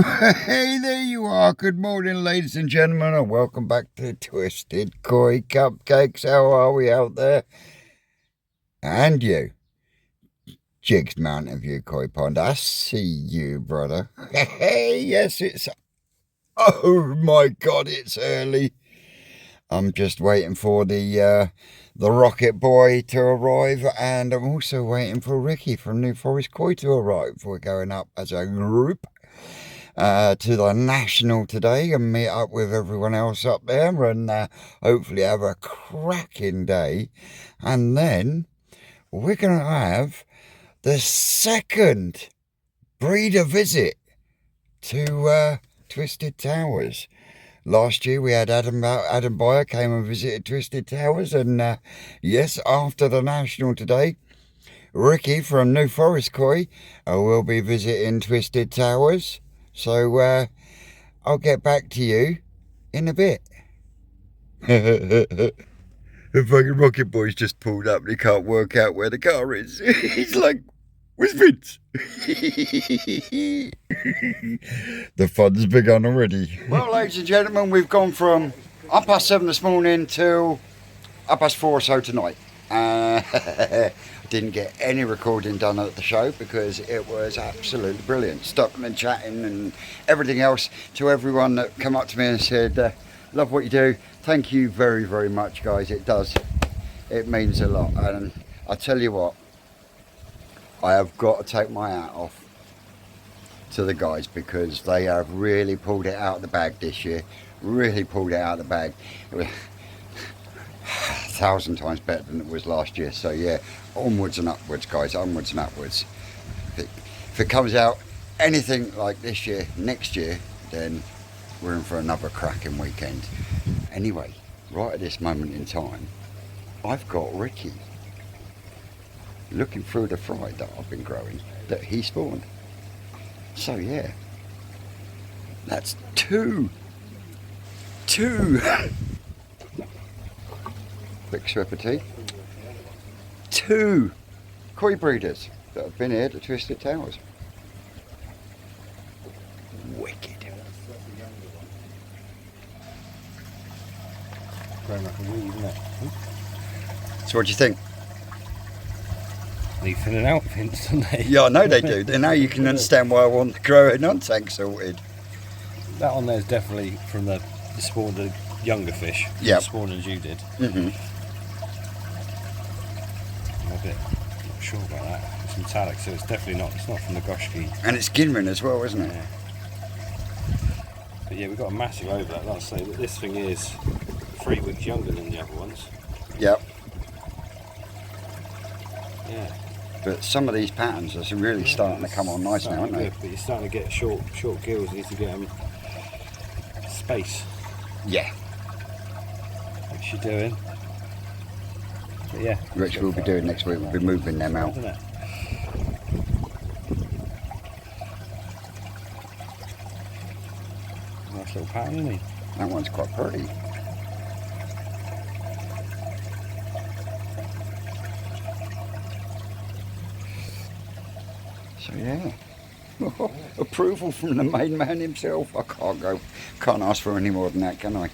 Hey, there you are. Good morning, ladies and gentlemen, and welcome back to Twisted Koi Cupcakes. How are we out there? And you, Jigs Mountain View Koi Pond. I see you, brother. Hey, yes, it's. Oh my God, it's early. I'm just waiting for the Rocket Boy to arrive, and I'm also waiting for Ricky from New Forest Koi to arrive. We're going up as a group to the National today and meet up with everyone else up there and hopefully have a cracking day. And then we're going to have the second breeder visit to Twisted Towers. Last year we had Adam Byer came and visited Twisted Towers, and yes, after the National today, Ricky from New Forest Koi will be visiting Twisted Towers. So I'll get back to you in a bit. The fucking Rocket Boy's just pulled up and he can't work out where the car is. He's like, where's Vince? The fun's begun already. Well, ladies and gentlemen, we've gone from 7:30 this morning till 4:30 or so tonight. Didn't get any recording done at the show because it was absolutely brilliant. Stopping and chatting and everything else to everyone that came up to me and said, love what you do. Thank you very, very much, guys. It does. It means a lot. And I tell you what, I have got to take my hat off to the guys because they have really pulled it out of the bag this year. Really pulled it out of the bag. It was 1,000 times better than it was last year. So yeah, onwards and upwards, guys, onwards and upwards. If it comes out anything like this year, next year, then we're in for another cracking weekend. Anyway, right at this moment in time, I've got Ricky looking through the fry that I've been growing that he spawned. So yeah, that's two quick sip of tea. 2 koi breeders that have been here to Twisted Towers. Wicked. Growing like a weed, isn't it? So what do you think? They thinning out, Vince, don't they? Yeah, I know they do. Now you can understand why I want to grow a non-tank sorted. That on there is definitely from the spawn of younger fish. Yeah. The spawn as you did. Mm-hmm. I'm a bit not sure about that. It's metallic, so it's definitely not. It's not from the Goshki. And it's Ginrin as well, isn't it? Yeah. But yeah, we've got a massive overlap. Let's say that this thing is 3 weeks younger than the other ones. Yep. Yeah. But some of these patterns are really starting to come on nice now, aren't they? Good, but you're starting to get short gills. You need to get them space. Yeah. Which you're doing. But yeah. Which we'll be doing next week. We'll be moving them out. Isn't it? Nice little pattern, isn't he? That one's quite pretty. So yeah, approval from the main man himself. I can't ask for any more than that, can I?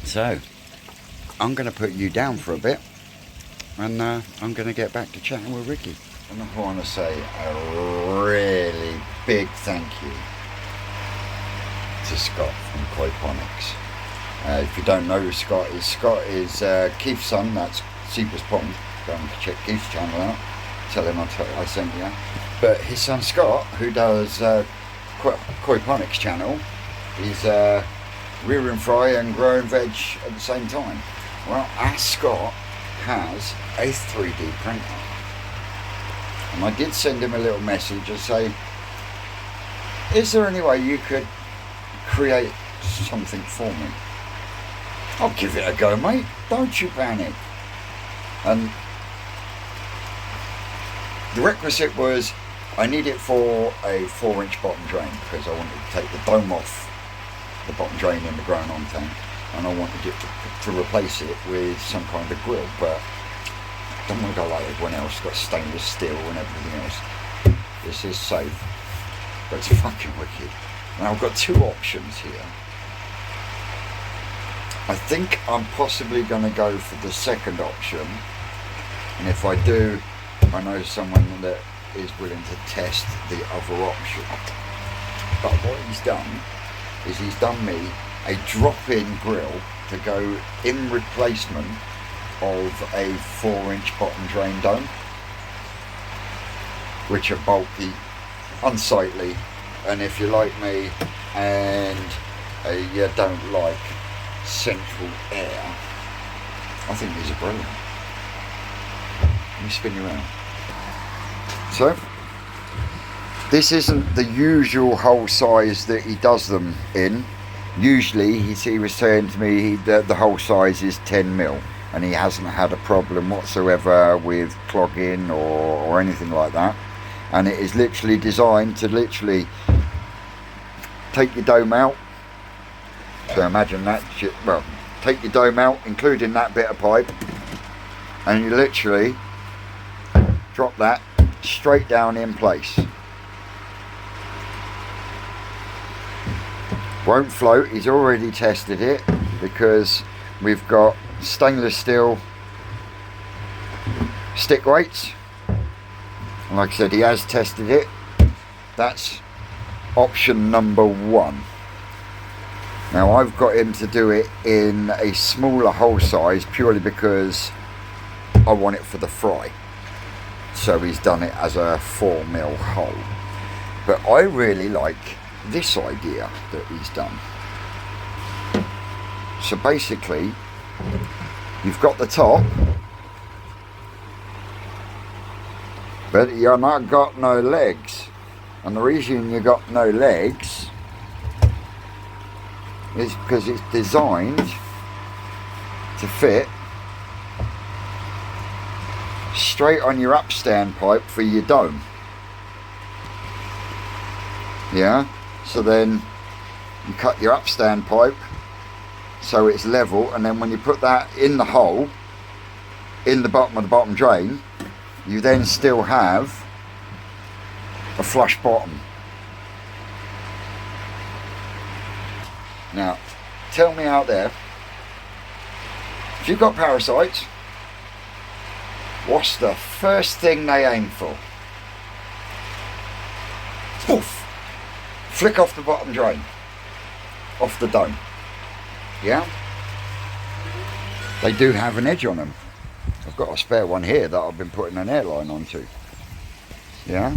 So, I'm going to put you down for a bit, and I'm going to get back to chatting with Ricky. And I want to say a really big thank you to Scott from Koi Ponics. If you don't know who Scott is Keith's son. That's Seaper's Pond. Go and check Keith's channel out. Tell him I sent you. But his son Scott, who does Koi Ponics channel, is rearing fry and growing veg at the same time. Well, our Scott has a 3D printer. And I did send him a little message and say, is there any way you could create something for me? I'll give it a go, mate. Don't you panic. And the requisite was I need it for a 4-inch bottom drain because I wanted to take the dome off the bottom drain in the growing on tank, and I wanted it to replace it with some kind of grill, but I don't want to go like everyone else, got stainless steel and everything else. This is safe. but it's fucking wicked. Now I've got two options here. I think I'm possibly going to go for the second option, and if I do, I know someone that is willing to test the other option. But what he's done is he's done me a drop-in grill to go in replacement of a 4-inch bottom drain dome, which are bulky, unsightly, and if you're like me and you don't like central air, I think these are brilliant. Let me spin you around. So, this isn't the usual hole size that he does them in. Usually, he was saying to me that the hole size is 10mm, and he hasn't had a problem whatsoever with clogging or anything like that. And it is literally designed to literally take your dome out. So imagine that shit. Well, take your dome out, including that bit of pipe, and you literally drop that straight down in place. Won't float. He's already tested it because we've got stainless steel stick weights. And like I said, he has tested it. That's option number 1. Now I've got him to do it in a smaller hole size purely because I want it for the fry. So he's done it as a 4mm hole. But I really like this idea that he's done. So basically, you've got the top, but you're not got no legs. And the reason you got no legs is because it's designed to fit straight on your upstand pipe for your dome. Yeah, so then you cut your upstand pipe so it's level, and then when you put that in the hole in the bottom of the bottom drain, you then still have a flush bottom. Now, tell me out there, if you've got parasites, what's the first thing they aim for? Poof! Flick off the bottom drain, off the dome. Yeah? They do have an edge on them. I've got a spare one here that I've been putting an airline onto. Yeah?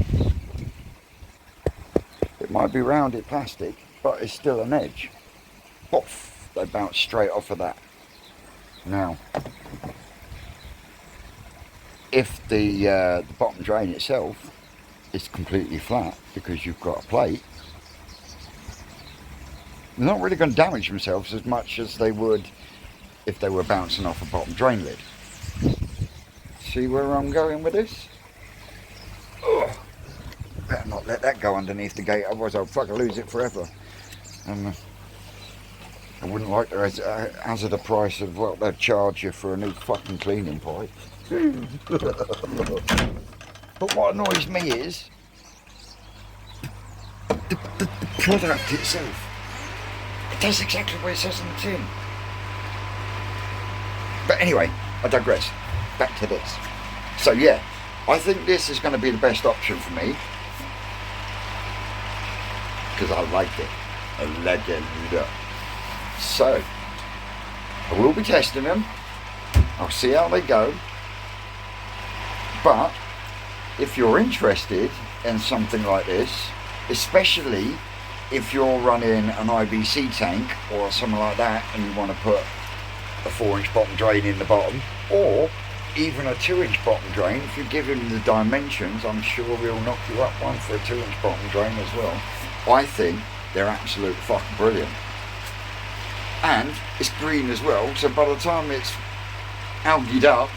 It might be rounded plastic, but it's still an edge. Poof! They bounce straight off of that. Now, if the bottom drain itself is completely flat because you've got a plate, they're not really going to damage themselves as much as they would if they were bouncing off a bottom drain lid. See where I'm going with this? Oh, better not let that go underneath the gate, otherwise I'll fucking lose it forever. And I wouldn't like to hazard a price of what they'd charge you for a new fucking cleaning pipe. But what annoys me is the product itself. It does exactly what it says on the tin. But anyway, I digress. Back to this. So yeah, I think this is going to be the best option for me. Because I like it. I like it. So, I will be testing them. I'll see how they go. But, if you're interested in something like this, especially if you're running an IBC tank or something like that and you want to put a 4-inch bottom drain in the bottom, or even a 2-inch bottom drain, if you give him the dimensions, I'm sure he'll knock you up one for a 2-inch bottom drain as well. I think they're absolute fucking brilliant. And it's green as well, so by the time it's algaed up,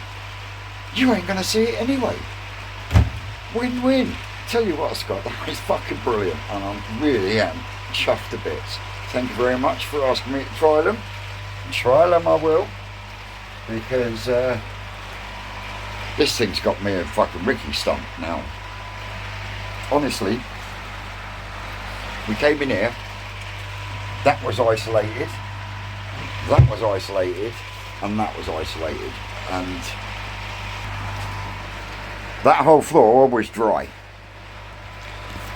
you ain't gonna see it anyway. Win-win. Tell you what, Scott, that is fucking brilliant, and I really am chuffed to bits. Thank you very much for asking me to try them. Try them I will, because this thing's got me a fucking Ricky stump now. Honestly, We came in here, that was isolated, that was isolated, and that was isolated, and that whole floor was dry.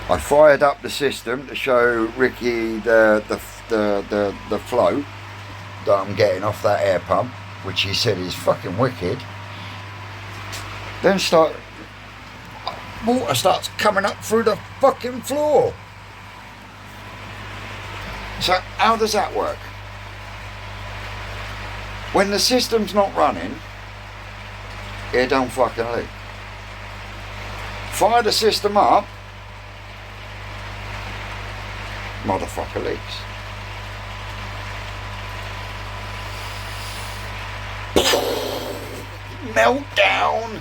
I fired up the system to show Ricky the flow that I'm getting off that air pump, which he said is fucking wicked. Then water starts coming up through the fucking floor. So how does that work? When the system's not running, it don't fucking leak. Fire the system up, motherfucker leaks. Meltdown.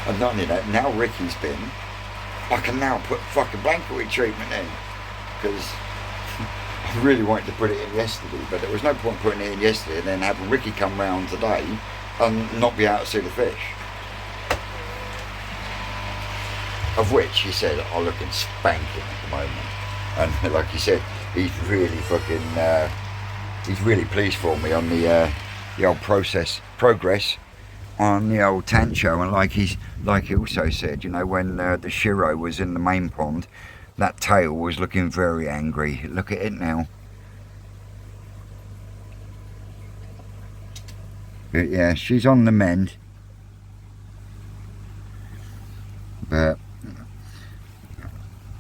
And not only that, now Ricky's been, I can now put fucking blanket treatment in, because I really wanted to put it in yesterday, but there was no point putting it in yesterday and then having Ricky come round today and not be able to see the fish. Of which he said are looking spanking at the moment, and like he said, he's really fucking he's really pleased for me on the old progress on the old Tancho, and like he also said, you know, when the Shiro was in the main pond, that tail was looking very angry. Look at it now. But yeah, she's on the mend, but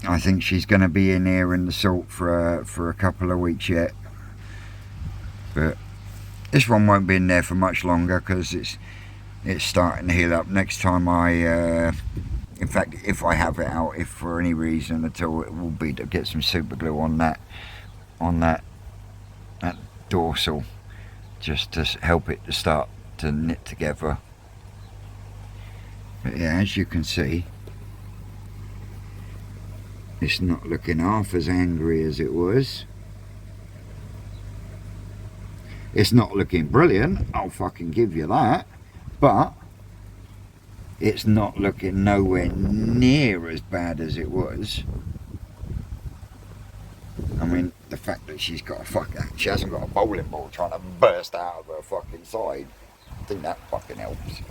I think she's going to be in here in the salt for a couple of weeks yet. But this one won't be in there for much longer because it's starting to heal up. Next time in fact, if I have it out, if for any reason at all, it will be to get some super glue on that dorsal, just to help it to start to knit together. But yeah, as you can see, it's not looking half as angry as it was. It's not looking brilliant, I'll fucking give you that, but it's not looking nowhere near as bad as it was. I mean, the fact that she hasn't got a bowling ball trying to burst out of her fucking side, I think that fucking helps.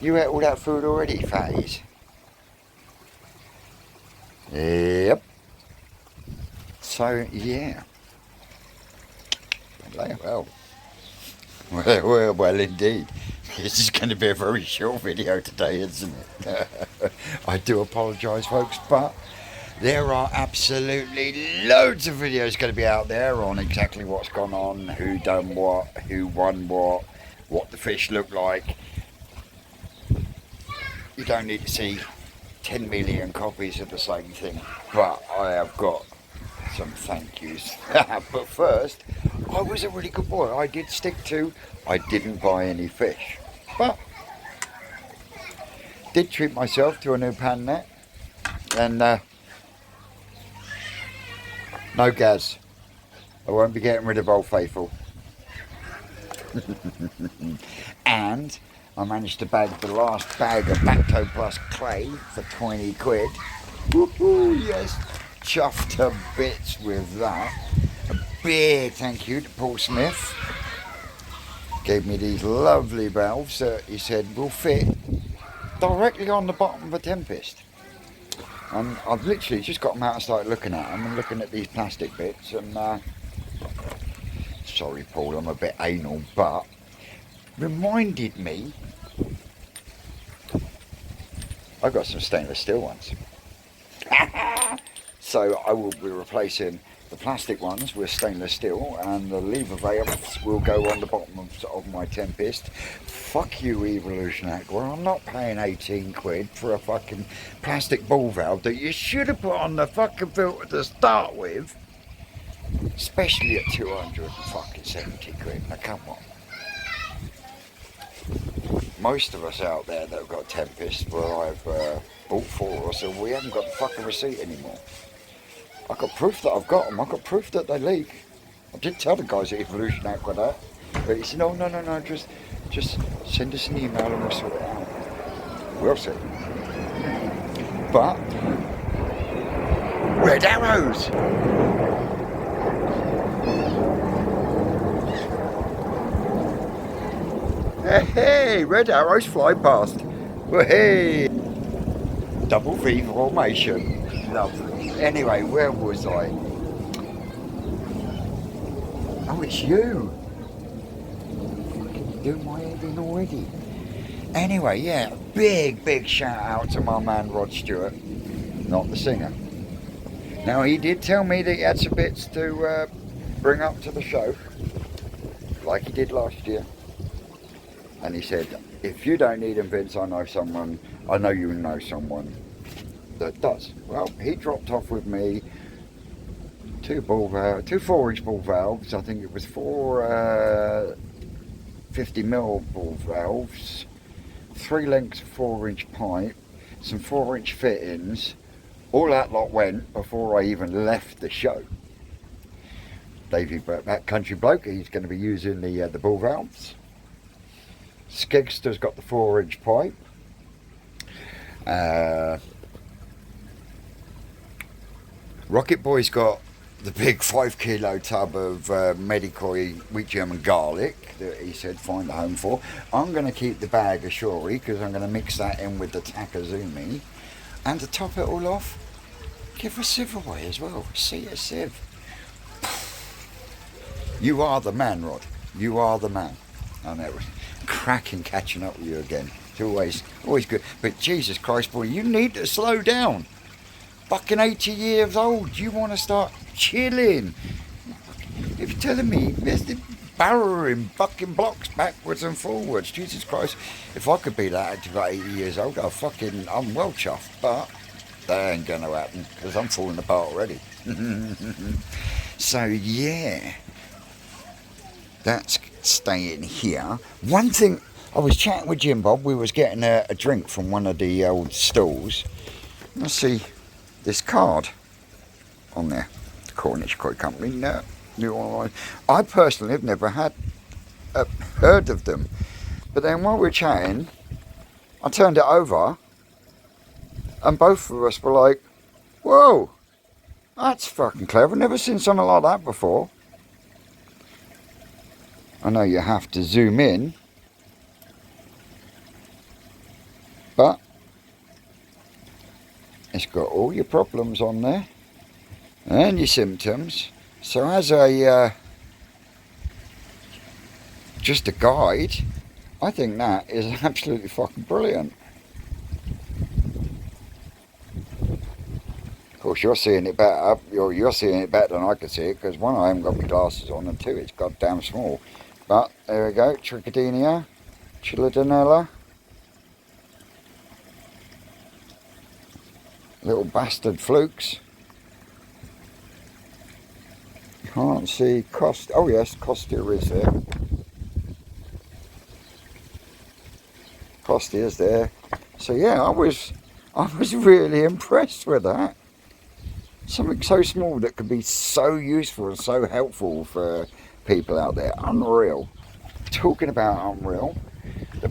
You ate all that food already, fatties? Yep. So, yeah. Well, indeed. This is going to be a very short video today, isn't it? I do apologise, folks, but there are absolutely loads of videos going to be out there on exactly what's gone on, who done what, who won what the fish look like. You don't need to see 10 million copies of the same thing, but I have got some thank yous. But first, I was a really good boy. I did stick to, I didn't buy any fish, but did treat myself to a new pan net, and no gas. I won't be getting rid of Old Faithful. And I managed to bag the last bag of Bacto Plus clay for 20 quid. Woohoo, yes, chuffed to bits with that. A big thank you to Paul Smith. Gave me these lovely valves that he said will fit directly on the bottom of a Tempest. And I've literally just got them out and started looking at them and looking at these plastic bits, and sorry Paul, I'm a bit anal, but reminded me I got some stainless steel ones. So I will be replacing the plastic ones with stainless steel, and the lever valves will go on the bottom of my Tempest. Fuck you, Evolution Aqua. I'm not paying 18 quid for a fucking plastic ball valve that you should have put on the fucking filter to start with, especially at 270 quid. Now come on. Most of us out there that have got Tempest where I've bought for us, so we haven't got the fucking receipt anymore. I've got proof that I've got them. I've got proof that they leak. I did tell the guys at Evolution Aqua that, but he said, no, just send us an email and we'll sort it out. We'll see. But red arrows. Hey, red arrows fly past. Well, hey, double V formation. Lovely. Anyway, where was I? Oh, it's you. Fucking doing my head in already. Anyway, yeah, big shout out to my man Rod Stewart, not the singer. Now, he did tell me that he had some bits to bring up to the show, like he did last year. And he said, if you don't need them, Vince, I know you know someone that does. Well, he dropped off with me two 4-inch ball valves. I think it was four 50mm ball valves, 3 lengths of 4-inch pipe, some 4-inch fittings. All that lot went before I even left the show. Davey, that country bloke, he's going to be using the ball valves. Skegster's got the 4-inch pipe. Rocket Boy's got the big 5 kilo tub of Medicoi wheat German garlic that he said find a home for. I'm going to keep the bag of Shori because I'm going to mix that in with the Takazumi. And to top it all off, give a sieve away as well. See a sieve. You are the man, Rod. You are the man. I know. Cracking catching up with you again. It's always good. But Jesus Christ, boy, you need to slow down. Fucking 80 years old. You want to start chilling. If you're telling me there's the barrowing fucking blocks backwards and forwards. Jesus Christ. If I could be that active at 80 years old, I'm well chuffed. But that ain't going to happen because I'm falling apart already. So, yeah. That's staying here. One thing, I was chatting with Jim Bob. We was getting a drink from one of the old stalls. Let's see this card on there. The Cornish Koi Company. No, new online. I personally have never had heard of them. But then while we were chatting, I turned it over, and both of us were like, "Whoa, that's fucking clever. Never seen something like that before." I know you have to zoom in, but it's got all your problems on there and your symptoms. So as just a guide, I think that is absolutely fucking brilliant. Of course, you're seeing it better. You're seeing it better than I can see it because one, I haven't got my glasses on, and two, it's goddamn small. But there we go, Trichadenia, Chiladanella, little bastard flukes. Can't see Cost. Oh yes, Costia is there. Costia's there. So yeah, I was really impressed with that. Something so small that could be so useful and so helpful for people out there. Unreal. Talking about unreal, the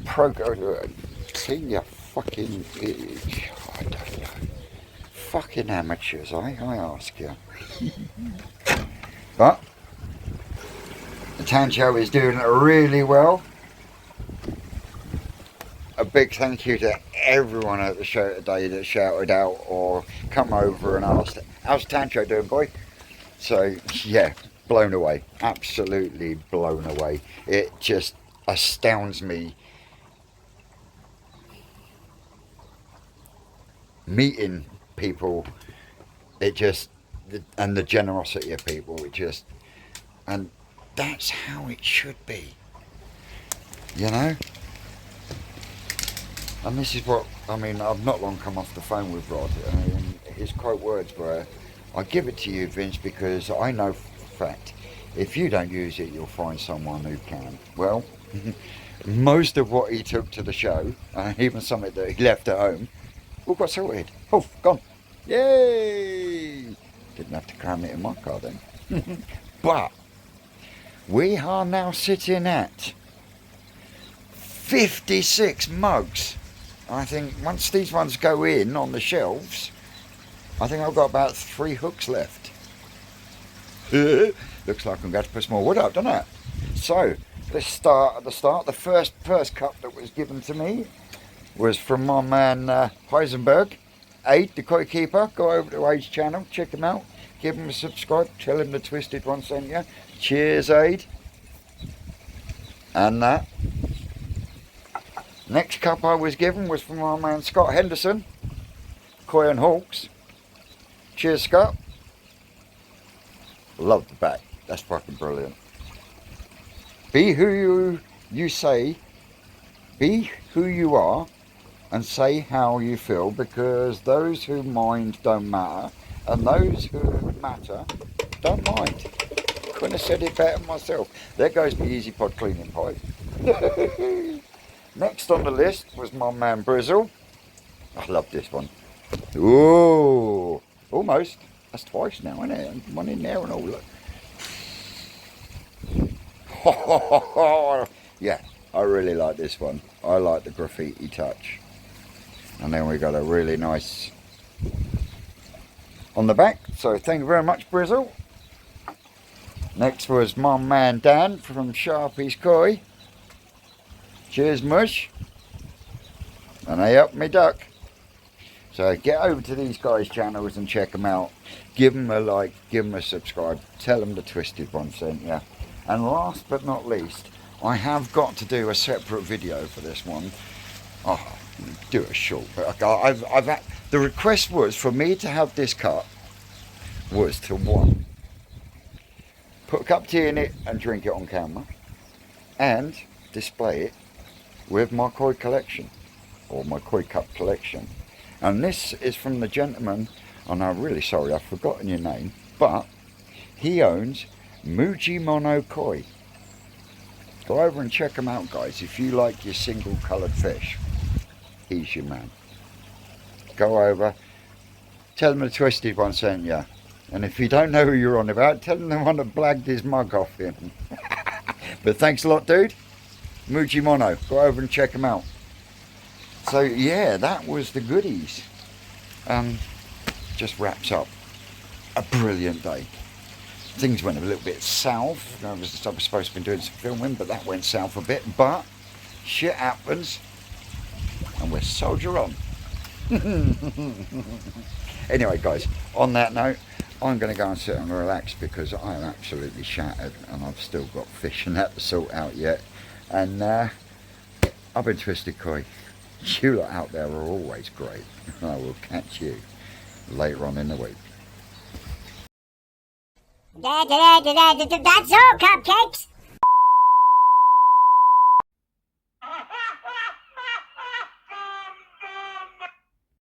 clean your fucking, I don't know, fucking amateurs, I ask you. But the Tancho is doing really well. A big thank you to everyone at the show today that shouted out or come over and asked, "How's Tancho doing, boy?" So yeah, blown away, absolutely blown away. It just astounds me meeting people. And the generosity of people, and that's how it should be, you know. And this is what I mean. I've not long come off the phone with Rod, and his quote words were, "I give it to you, Vince, because I know for a fact if you don't use it, you'll find someone who can." Well, most of what he took to the show, even something that he left at home, all got sorted. Oh, gone. Yay! Didn't have to cram it in my car then. But we are now sitting at 56 mugs. I think once these ones go in on the shelves, I think I've got about 3 hooks left. Looks like I'm going to put some more wood up, doesn't it? So, let's start at the start. The first cup that was given to me was from my man Heisenberg, Aid, the koi keeper. Go over to Aid's channel, check him out, give him a subscribe, tell him the Twisted One sent you. Cheers, Aid. And that. Next cup I was given was from my man Scott Henderson, Koi and Hawks. Cheers, Scott. Love the back. That's fucking brilliant. Be who you say, be who you are, and say how you feel, because those who mind don't matter, and those who matter don't mind. Couldn't have said it better myself. There goes my Easy Pod cleaning pipe. Next on the list was my man Brizzle. I love this one. Ooh, almost. That's twice now, isn't it? One in there and all. Look. Yeah, I really like this one. I like the graffiti touch. And then we got a really nice on the back. So thank you very much, Brizzle. Next was my man Dan from Sharpie's Koi. Cheers, Mush. And they helped me duck. So get over to these guys' channels and check them out. Give them a like, give them a subscribe. Tell them the Twisted One sent you. And last but not least, I have got to do a separate video for this one. Oh, do a short. But the request was for me to have this cup was to one, put a cup of tea in it and drink it on camera, and display it with my koi collection, or my koi cup collection. And this is from the gentleman, and I'm really sorry I've forgotten your name, but he owns Muji Mono Koi. Go over and check him out, guys. If you like your single coloured fish, he's your man. Go over, tell him the Twisted One sent you. And if you don't know who you're on about, tell him the one that blagged his mug off him. But thanks a lot, dude. Muji Mono, go over and check him out. So yeah, that was the goodies. Just wraps up a brilliant day. Things went a little bit south. I was supposed to be doing some filming, but that went south a bit. But shit happens, and we'll soldier on. Anyway, guys, on that note, I'm going to go and sit and relax because I am absolutely shattered, and I've still got fish and that to sort out yet. And I've been Twisted Koi. You lot out there are always great. I will catch you later on in the week. That's all, cupcakes.